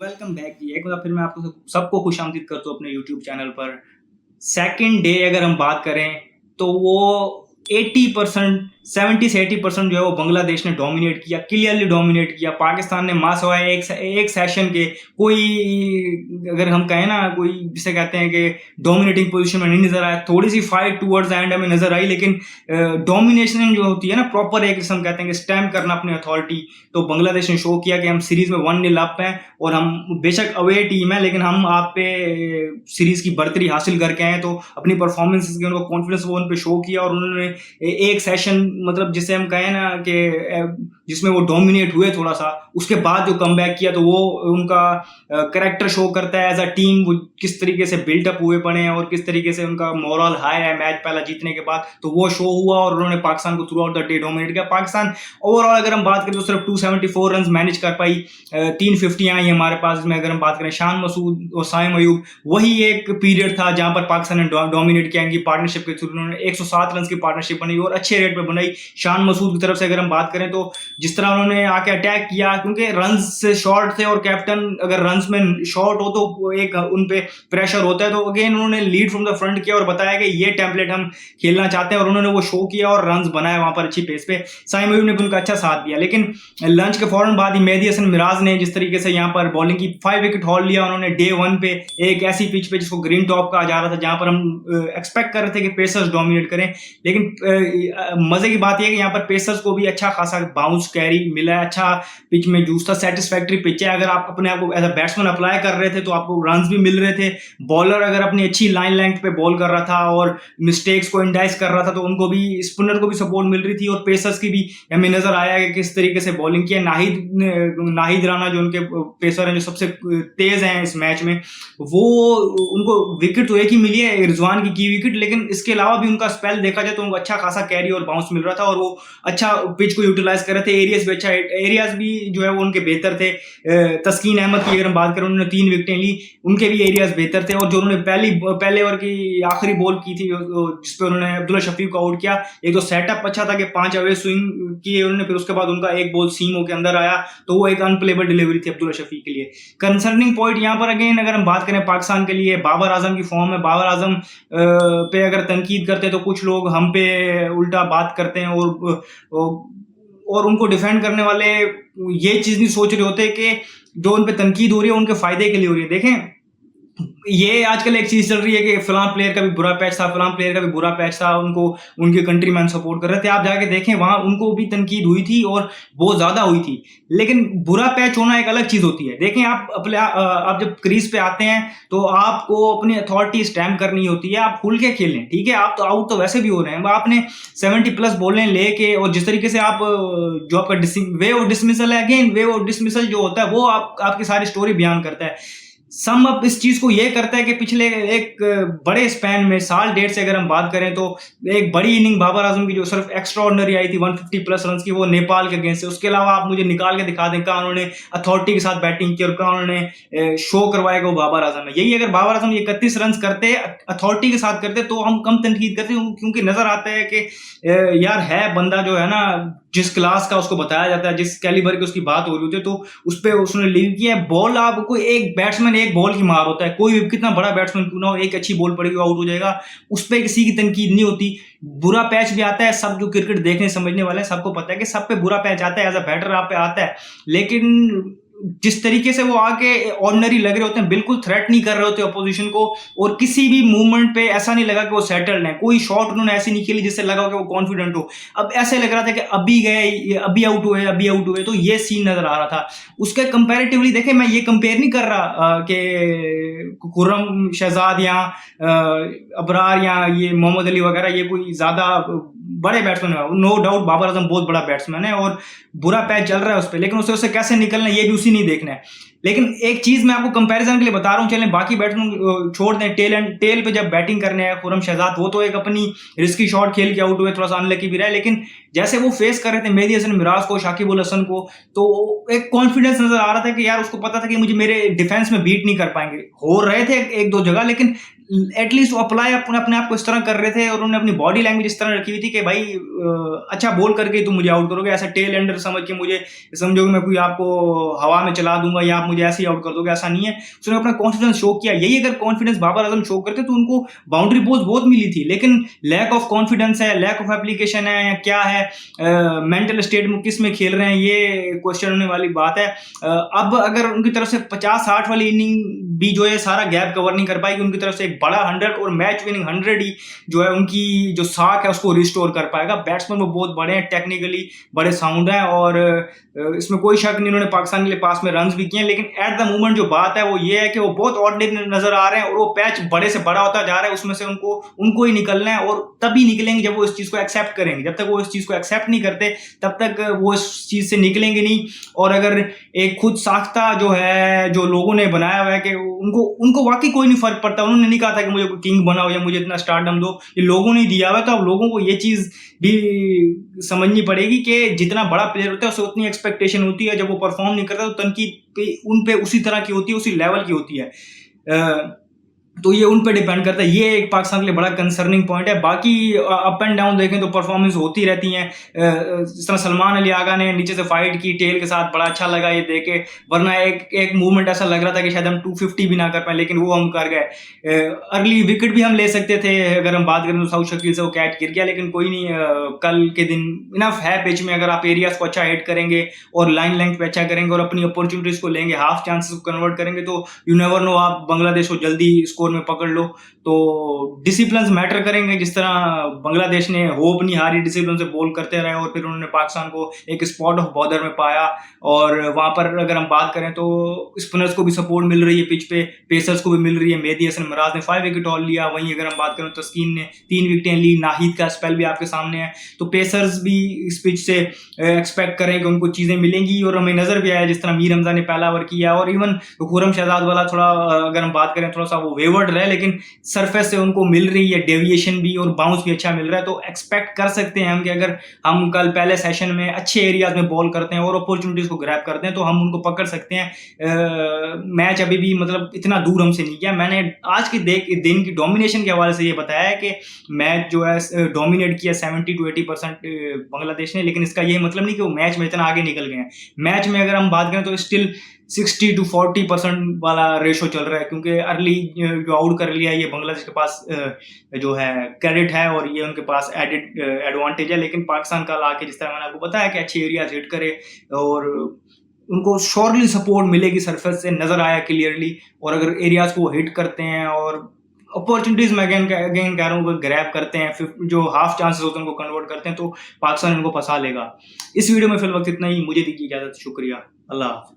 Welcome back. एक बार फिर मैं आपको सबको खुशामदीद करता हूँ अपने यूट्यूब चैनल पर। सेकंड डे अगर हम बात करें तो वो 80% 70 से 80% जो है वो बांग्लादेश ने डोमिनेट किया, क्लियरली डोमिनेट किया। पाकिस्तान ने मार सवाए एक सेशन के। कोई अगर हम कहें ना, कोई जिसे कहते हैं कि डोमिनेटिंग पोजीशन में नहीं नजर आया। थोड़ी सी फाइट टुवर्ड्स द एंड हमें नजर आई, लेकिन डोमिनेशन जो होती है ना, प्रॉपर एक हम कहते हैं कि स्टैम्प करना अपनी अथॉरिटी, तो बांग्लादेश ने शो किया कि हम सीरीज में 1-0 अप हैं और हम बेशक अवे टीम है लेकिन हम आप पे सीरीज की बर्तरी हासिल करके आए। तो अपनी परफॉर्मेंस के उनको कॉन्फिडेंस वो उन पे शो किया और उन्होंने एक सेशन, मतलब जिसे हम कहें ना कि जिसमें वो डोमिनेट हुए थोड़ा सा, उसके बाद जो कमबैक किया तो वो उनका करेक्टर शो करता है एज अ टीम। वो किस तरीके से बिल्टअप हुए पड़े हैं और किस तरीके से उनका मोरल हाई है मैच पहला जीतने के बाद, तो वो शो हुआ और उन्होंने पाकिस्तान को through out the day dominate किया। पाकिस्तान ओवरऑल अगर हम बात करें तो सिर्फ 274 रन मैनेज कर पाई। 3 50 आई हमारे पास। इसमें अगर हम बात करें शान मसूद और साइम अयूब, वही एक पीरियड था जहां पर पाकिस्तान ने डोमिनेट किया। इनकी पार्टनरशिप के थ्रू उन्होंने 107 रन की पार्टनरशिप बनाई और अच्छे रेट पे बनाई। शान मसूद की तरफ से अगर हम बात करें तो जिस तरह उन्होंने आके अटैक किया, क्योंकि रन से शॉर्ट थे और कैप्टन अगर रन में शॉर्ट हो तो एक उन पे प्रेशर होता है, तो अगेन उन्होंने लीड फ्रॉम द फ्रंट किया और बताया कि ये टेम्पलेट हम खेलना चाहते हैं और उन्होंने वो शो किया और रन बनाए वहां पर अच्छी पेस पे। साइम अयूब ने भी उनका अच्छा साथ दिया। लेकिन लंच के फौरन बाद ही मेहदी हसन मिराज ने जिस तरीके से यहाँ पर बॉलिंग की 5 विकेट हॉल लिया उन्होंने डे 1 पे, एक ऐसी पिच पे जिसको ग्रीन टॉप कहा जा रहा था, जहां पर हम एक्सपेक्ट कर रहे थे कि पेसर्स डोमिनेट करें। लेकिन मजे की बात यह है कि यहाँ पर पेसर्स को भी अच्छा खासा बाउंस कैरी मिला है, अच्छा पिच में जूस था, सेटिस्फैक्ट्री पिच है। अगर आप अपने आप को एज अ बैट्समैन अप्लाई कर रहे थे तो आपको रन भी मिल रहे थे। बॉलर अगर अपनी अच्छी लाइन लेंथ पे बॉल कर रहा था और मिस्टेक्स को इंडाइस कर रहा था तो उनको भी, स्पिनर को भी सपोर्ट मिल रही थी और पेसर्स की भी हमें नजर आया कि किस तरीके से बॉलिंग किया। नाहिद राणा जो उनके पेसर हैं जो सबसे तेज हैं इस मैच में, वो उनको विकेट तो एक ही मिली है, रिजवान की विकेट, लेकिन इसके अलावा भी उनका स्पेल देखा जाए तो उनको अच्छा खासा कैरी और बाउंस मिल रहा था और वो अच्छा पिच को यूटिलाइज कर रहे थे। एरियाज भी जो है वो उनके बेहतर थे। तस्कीन अहमद की अगर हम बात करें, उन्होंने 3 विकेटें ली, उनके भी एरियाज बेहतर थे। और जो उन्होंने पहले ओवर की आखिरी बॉल की थी जिसपे उन्होंने अब्दुल्ला शफीक को आउट किया, एक तो सेटअप अच्छा था कि 5 अवे स्विंग किए उन्होंने, फिर उसके बाद उनका एक बॉल सीम होकर अंदर आया तो वो एक अनप्लेबल डिलीवरी थी अब्दुल्ला शफीक के लिए। कंसर्निंग पॉइंट यहाँ पर अगेन अगर हम बात करें पाकिस्तान के लिए, बाबर आजम की फॉर्म है। बाबर आजम पे अगर तनकीद करते तो कुछ लोग हम पे उल्टा बात करते हैं और उनको डिफेंड करने वाले ये चीज नहीं सोच रहे होते कि जो उन पे तनकीद हो रही है उनके फायदे के लिए हो रही है। देखें, ये आजकल एक चीज चल रही है कि फलां प्लेयर का भी बुरा पैच था, फलां प्लेयर का भी बुरा पैच था, उनको उनके कंट्री मैन सपोर्ट कर रहे थे। आप जाके देखें वहां उनको भी तनकीद हुई थी और बहुत ज्यादा हुई थी। लेकिन बुरा पैच होना एक अलग चीज होती है। देखें, आप जब क्रीज पे आते हैं तो आपको अपनी अथॉरिटी स्टैम्प करनी होती है, आप खुल के खेलें, ठीक है। आप तो आउट तो वैसे भी हो रहे हैं, आपने 70+ बॉलें लेके, और जिस तरीके से आप जो आपका वे ऑफ डिसमिसल है, अगेन वे ऑफ डिसमिसल जो होता है वो आपकी सारी स्टोरी बयान करता है। सम अप इस चीज को ये करता है कि पिछले एक बड़े स्पैन में, साल डेढ़ से अगर हम बात करें तो एक बड़ी इनिंग बाबर आजम की जो सिर्फ एक्स्ट्रा ऑर्डिनरी आई थी 150+ रन की, वो नेपाल के अगेंस्ट है। उसके अलावा आप मुझे निकाल के दिखा दें कहाँ उन्होंने अथॉरिटी के साथ बैटिंग की और कहाँ उन्होंने शो करवाया वो बाबर आजम है। यही अगर बाबर आजम 31 रन करते अथॉरिटी के साथ करते तो हम कम तनकीद करते, क्योंकि नजर आता है कि यार है बंदा जो है ना, जिस क्लास का उसको बताया जाता है, जिस कैलिबर की उसकी बात हो रही होती है, तो उस पर उसने लीव किया है। बॉल आपको एक बैट्समैन एक बॉल की मार होता है, कोई भी कितना बड़ा बैट्समैन क्यों ना हो, एक अच्छी बॉल पड़ेगी आउट हो जाएगा, उस पर किसी की तनकीद नहीं होती। बुरा पैच भी आता है, सब जो क्रिकेट देखने समझने वाले हैं सबको पता है कि सब पे बुरा पैच आता है, एज अ बैटर आप पे आता है। लेकिन जिस तरीके से वो आके ऑर्डिनरी लग रहे होते हैं, बिल्कुल थ्रेट नहीं कर रहे होते अपोजिशन को, और किसी भी मूवमेंट पे ऐसा नहीं लगा कि वो सेटल्ड है। कोई शॉट उन्होंने ऐसी नहीं खेली जिससे लगा हो कि वो कॉन्फिडेंट हो। अब ऐसे लग रहा था कि अभी गए, अभी आउट हुए, तो ये सीन नजर आ रहा था। उसके कंपैरेटिवली देखें, मैं ये कंपेयर नहीं कर रहा कि खुर्रम शहजाद या अबरार या ये मोहम्मद अली वगैरह ये कोई ज्यादा बड़े बैट्समैन है। नो डाउट बाबर आजम बहुत बड़ा बैट्समैन है और बुरा पैच चल रहा है उस पर, लेकिन उससे कैसे निकलना ये भी उसी नहीं देखना है। लेकिन एक चीज मैं आपको कंपैरिजन के लिए बता रहा हूँ, चलें बाकी बैट्समैन छोड़ दें, टेल पे जब बैटिंग करने आए खुरम शहजाद, वो तो एक अपनी रिस्की शॉट खेल के आउट हुए, थोड़ा सा अनलकी भी रहे, लेकिन जैसे वो फेस कर रहे थे मेहदी हसन मिराज को, शाकिब उल हसन को, तो एक कॉन्फिडेंस नजर आ रहा था कि यार उसको पता था कि मुझे मेरे डिफेंस में बीट नहीं कर पाएंगे, हो रहे थे एक दो जगह, लेकिन एटलीस्ट वो अप्लाई अपने आप को इस तरह कर रहे थे और उन्होंने अपनी बॉडी लैंग्वेज इस तरह रखी हुई थी कि भाई अच्छा बोल करके तुम मुझे आउट करोगे, ऐसा टेल एंडर समझ के मुझे समझोगे मैं कोई आपको हवा में चला दूंगा या आप मुझे ऐसे ही आउट कर दोगे, ऐसा नहीं है। उसने अपना कॉन्फिडेंस शो किया, यही अगर कॉन्फिडेंस बाबर आजम शो करते तो उनको बाउंड्री पोस्ट बहुत मिली थी, लेकिन लैक ऑफ कॉन्फिडेंस है, लैक ऑफ एप्लीकेशन है या क्या है, मेंटल स्टेट में किस में खेल रहे हैं, ये क्वेश्चन होने वाली बात है। अब अगर उनकी तरफ से 50-60 वाली इनिंग भी जो है सारा गैप कवर नहीं कर पाएगी, उनकी तरफ से एक बड़ा 100 और मैच विनिंग 100 ही जो है उनकी जो साख है उसको रिस्टोर कर पाएगा। बैट्समैन वो बहुत बड़े हैं, टेक्निकली बड़े साउंड हैं और इसमें कोई शक नहीं, उन्होंने पाकिस्तान के लिए पास में रन्स भी किए, लेकिन एट द मोमेंट जो बात है वो ये है कि वो बहुत ऑर्डिनरी नजर आ रहे हैं और वो पैच बड़े से बड़ा होता जा रहा है, उसमें से उनको ही निकलना है और तभी निकलेंगे जब वो इस चीज को एक्सेप्ट करेंगे। जब तक वो इस चीज को एक्सेप्ट नहीं करते तब तक वो इस चीज से निकलेंगे नहीं। और अगर एक खुद साख्ता जो है, जो लोगों ने बनाया हुआ है कि उनको वाकई कोई नहीं फर्क पड़ता, उन्होंने नहीं कहा था कि मुझे किंग बनाओ या मुझे इतना स्टारडम दो, ये लोगों ने दिया हुआ है, तो अब लोगों को ये चीज भी समझनी पड़ेगी कि जितना बड़ा प्लेयर होता है उससे उतनी एक्सपेक्टेशन होती है, जब वो परफॉर्म नहीं करता तो तनकीद उन पे उसी तरह की होती है, उसी लेवल की होती है। तो ये उन पे डिपेंड करता है, ये एक पाकिस्तान के लिए बड़ा कंसर्निंग पॉइंट है। बाकी अप एंड डाउन देखें तो परफॉर्मेंस होती रहती हैं, जिस तरह सलमान अली आगा ने नीचे से फाइट की टेल के साथ, बड़ा अच्छा लगा ये देखे, वरना एक मूवमेंट ऐसा लग रहा था कि शायद हम 250 भी ना कर पाए, लेकिन वो हम कर गए। अर्ली विकेट भी हम ले सकते थे, अगर हम बात करें तो साउथ शकील से वो कैच गिर गया, लेकिन कोई नहीं, कल के दिन इनफ है पिच में, अगर आप एरियाज को अच्छा हिट करेंगे और लाइन लेंथ पे अच्छा करेंगे और अपनी अपॉर्चुनिटीज को लेंगे, हाफ चांसेस को कन्वर्ट करेंगे, तो यू नेवर नो, आप बांग्लादेश को जल्दी स्कोर में पकड़ लो। तो डिसिप्लिन मैटर करेंगे, जिस तरह बांग्लादेश ने होप नहीं हारी, डिसिप्लिन से बॉल करते रहे और फिर उन्होंने पाकिस्तान को एक स्पॉट ऑफ बॉर्डर में पाया, और वहां पर अगर हम बात करें तो स्पिनर्स को भी सपोर्ट मिल रही है पिच पे, पेसर्स को भी मिल रही है। मेहदी हसन मिराज ने 5 विकेट ऑल लिया, वहीं अगर हम बात करें तो तस्कीन ने 3 विकेटें ली, नाहिद का स्पेल भी आपके सामने है, तो पेसर्स भी इस पिच से एक्सपेक्ट करें कि उनको चीजें मिलेंगी। और हमें नजर भी आया जिस तरह मीर हमजा ने पहला ओवर किया, और इवन खुरम शहजाद वाला थोड़ा अगर हम बात करें थोड़ा सा वो वेवर्ड रहे, लेकिन सरफेस से उनको मिल रही है डेविएशन भी और बाउंस भी अच्छा मिल रहा है, तो एक्सपेक्ट कर सकते हैं हम कि अगर हम कल पहले सेशन में अच्छे एरियाज में बॉल करते हैं और अपॉर्चुनिटीज को ग्रैब करते हैं तो हम उनको पकड़ सकते हैं। मैच अभी भी मतलब इतना दूर हमसे नहीं गया। मैंने आज के दिन की डोमिनेशन के हवाले से ये बताया है कि मैच जो है डोमिनेट किया 70 to 80% बांग्लादेश ने, लेकिन इसका ये मतलब नहीं कि वो मैच में इतना आगे निकल गए हैं। मैच में अगर हम बात करें तो स्टिल 60 to 40% वाला रेशो चल रहा है, क्योंकि अर्ली जो आउट कर लिया ये बांग्लादेश के पास जो है क्रेडिट है और ये उनके पास एडेड एडवांटेज है। लेकिन पाकिस्तान का लाके जिस तरह मैंने आपको बताया कि अच्छे एरियाज हिट करे और उनको श्योरली सपोर्ट मिलेगी, सरफेस से नजर आया क्लियरली, और अगर एरियाज को हिट करते हैं और अपॉर्चुनिटीज में अगेन कह रहा हूँ ग्रैब करते हैं, जो हाफ चांसेस होते हैं उनको कन्वर्ट करते हैं, तो पाकिस्तान इनको फंसा लेगा। इस वीडियो में फिलहाल वक्त इतना ही, मुझे दीजिए इजाजत, शुक्रिया, अल्लाह हाफ़िज़।